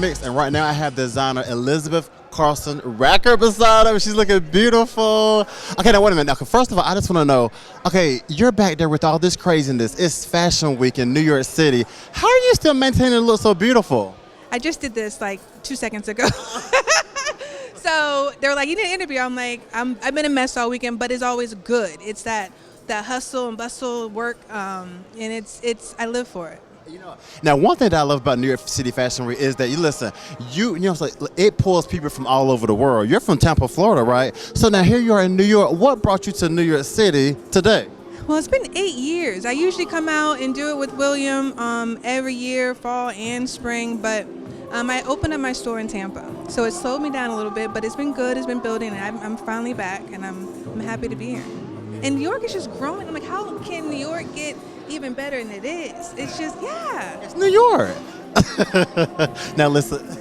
Mix, and right now I have designer Elizabeth Carson Racker beside her. She's looking beautiful. Okay, now wait a minute. Now, first of all, I just want to know, okay, you're back there with all this craziness. It's Fashion Week in New York City. How are you still maintaining to look so beautiful? I just did this like 2 seconds ago. So they were like, you need an interview. I'm like, I've been a mess all weekend, but it's always good. It's that hustle and bustle work, and it's I live for it. You know, now one thing that I love about New York City Fashion Week is that you know, it's like it pulls people from all over the world. You're from Tampa, Florida, right? So now here you are in New York. What brought you to New York City today? Well, it's been 8 years. I usually come out and do it with William every year, fall and spring, but I opened up my store in Tampa. So it slowed me down a little bit, but it's been good. It's been building, and I'm finally back, and I'm happy to be here. And New York is just growing. I'm like, how can New York get even better than it is? It's just, yeah. It's New York. Now listen.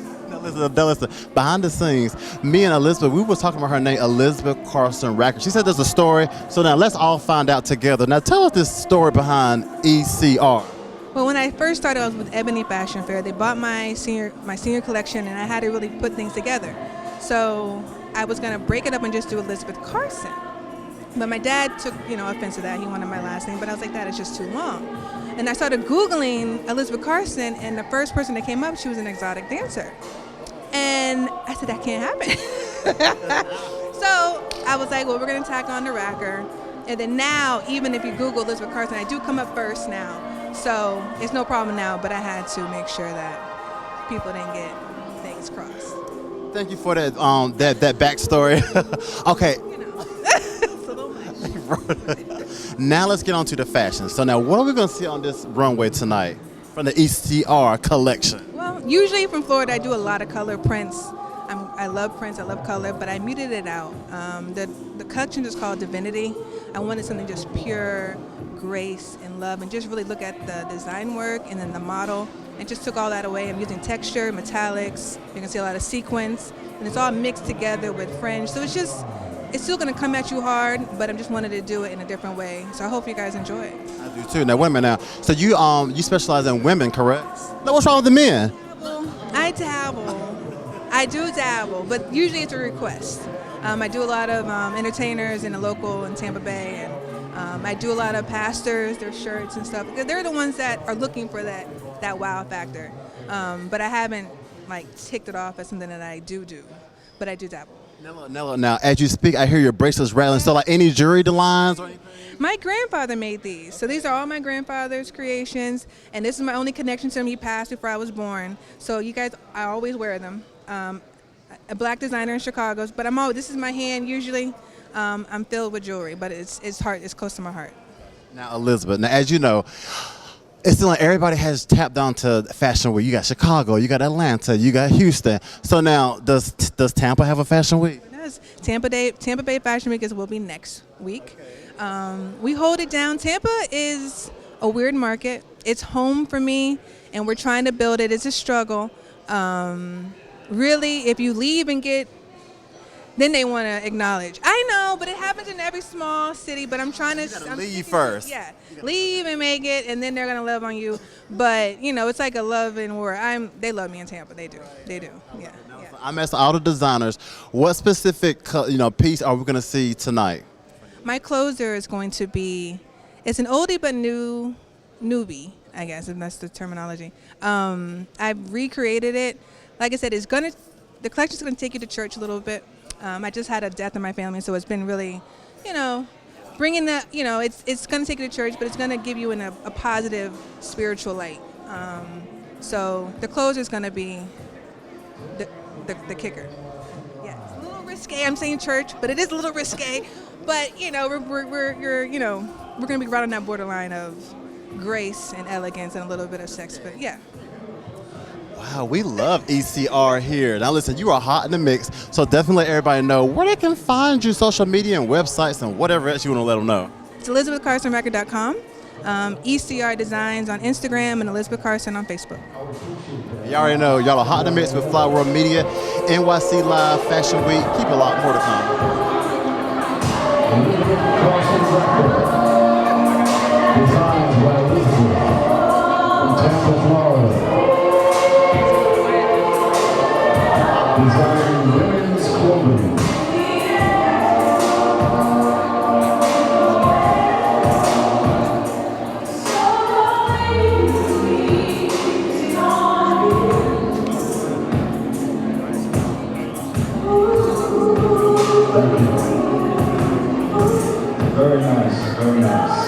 Behind the scenes, me and Elizabeth, we were talking about her name, Elizabeth Carson Racker. She said there's a story, so now let's all find out together. Now tell us this story behind ECR. Well, when I first started, I was with Ebony Fashion Fair. They bought my senior collection, and I had to really put things together. So I was going to break it up and just do Elizabeth Carson. But my dad took, offense to that. He wanted my last name, but I was like, that is just too long. And I started Googling Elizabeth Carson, and the first person that came up, she was an exotic dancer. And I said, that can't happen. So I was like, well, we're going to tack on the Racker. And then now, even if you Google Elizabeth Carson, I do come up first now. So it's no problem now, but I had to make sure that people didn't get things crossed. Thank you for that that backstory. Okay. It's a little much. Now let's get on to the fashion. So now what are we going to see on this runway tonight from the ECR collection? Well, usually from Florida, I do a lot of color prints. I love prints, I love color, but I muted it out. The collection is called Divinity. I wanted something just pure grace and love, and just really look at the design work and then the model, and just took all that away. I'm using texture, metallics, you can see a lot of sequins, and it's all mixed together with fringe. So it's still gonna come at you hard, but I just wanted to do it in a different way. So I hope you guys enjoy it. I do too. Now wait a minute now. So you specialize in women, correct? Now what's wrong with the men? I do dabble, but usually it's a request. I do a lot of entertainers in the local in Tampa Bay, and I do a lot of pastors, their shirts and stuff. They're the ones that are looking for that wow factor. But I haven't ticked it off as something that I do, but I do dabble. Now, as you speak, I hear your bracelets rattling. So any jewelry lines or anything? My grandfather made these. So these are all my grandfather's creations, and this is my only connection to him. He passed before I was born. So you guys, I always wear them. A black designer in Chicago, but this is my hand usually. I'm filled with jewelry, but it's close to my heart. Now, Elizabeth, as you know, it's like everybody has tapped onto Fashion Week. You got Chicago, you got Atlanta, you got Houston. So now, does Tampa have a Fashion Week? It does. Tampa Bay Fashion Week will be next week. We hold it down. Tampa is a weird market. It's home for me, and we're trying to build it. It's a struggle. Really, if you leave and then they want to acknowledge. I know, but it happens in every small city, but I'm trying to... leave first. Yeah, leave and make it, and then they're going to love on you. But, it's like a love and war. They love me in Tampa. They do. They do, yeah. I'm asking all the designers, what specific piece are we going to see tonight? My closer is going to be, it's an oldie but newbie, I guess, if that's the terminology. I've recreated it. Like I said, the collection's going to take you to church a little bit. I just had a death in my family, so it's been really, bringing that, it's going to take you to church, but it's going to give you in a positive spiritual light. So the closer is going to be the kicker. Yeah, it's a little risque. I'm saying church, but it is a little risque. But we're going to be right on that borderline of grace and elegance and a little bit of sex. But yeah. Wow, we love ECR here. Now listen, you are hot in the mix, so definitely let everybody know where they can find you, social media and websites and whatever else you want to let them know. It's ElizabethCarsonRacker.com, ECR Designs on Instagram, and Elizabeth Carson on Facebook. You already know, y'all are hot in the mix with Fly World Media, NYCLive Fashion Week. Keep a lot more to come. Very nice, very nice.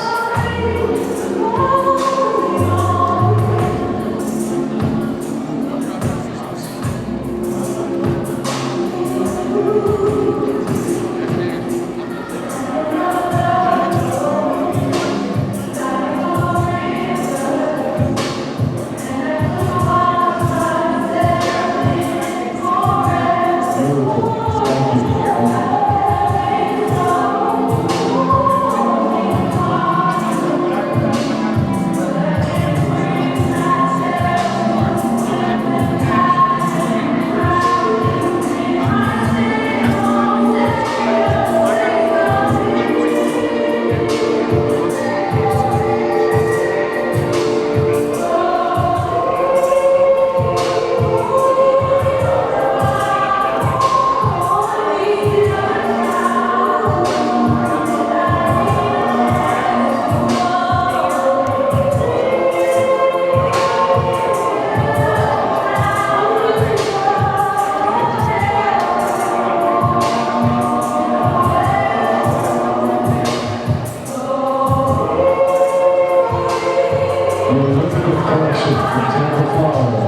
Collection from Tampa, Florida.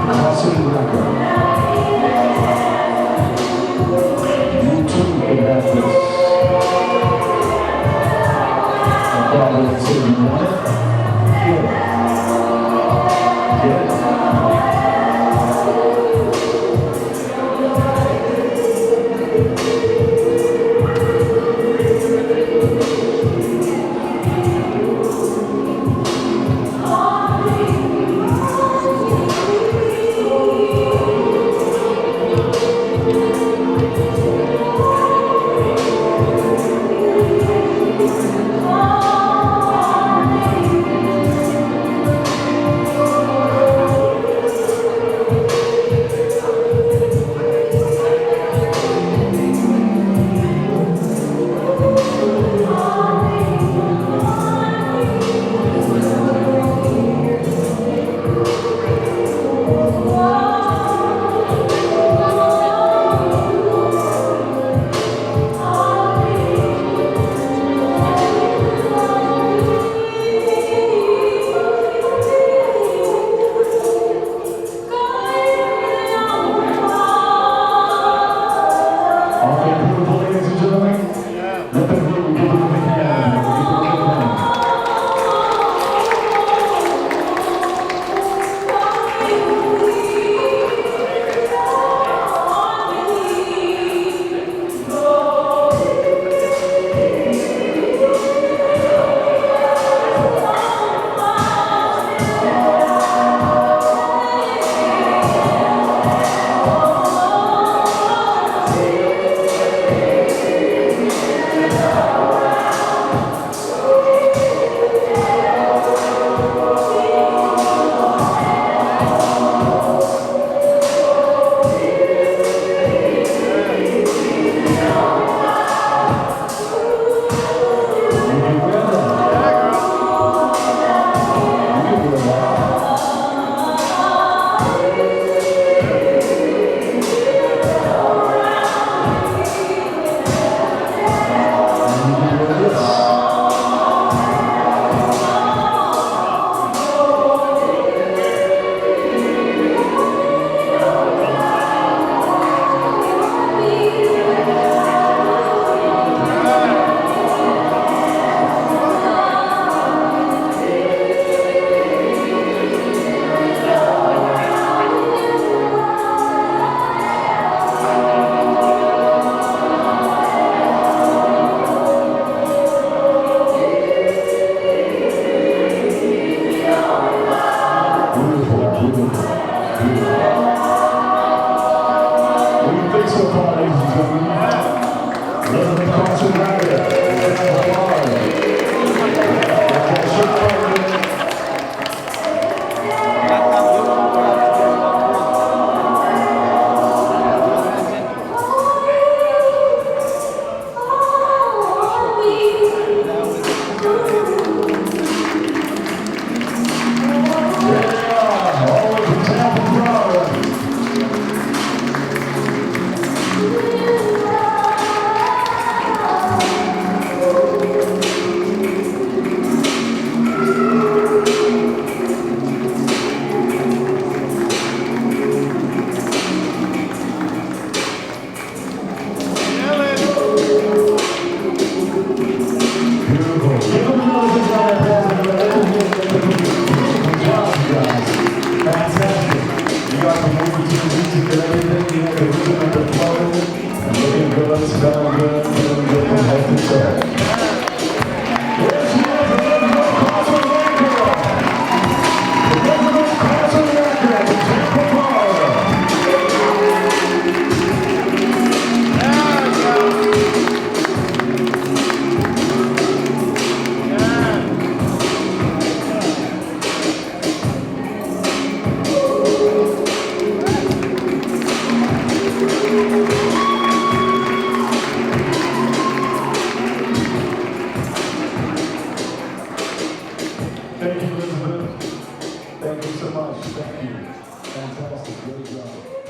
Carson record. You too can have this. I probably say you want it. Get it. Thank you, Elizabeth. Thank you so much. Thank you. Fantastic. Great job.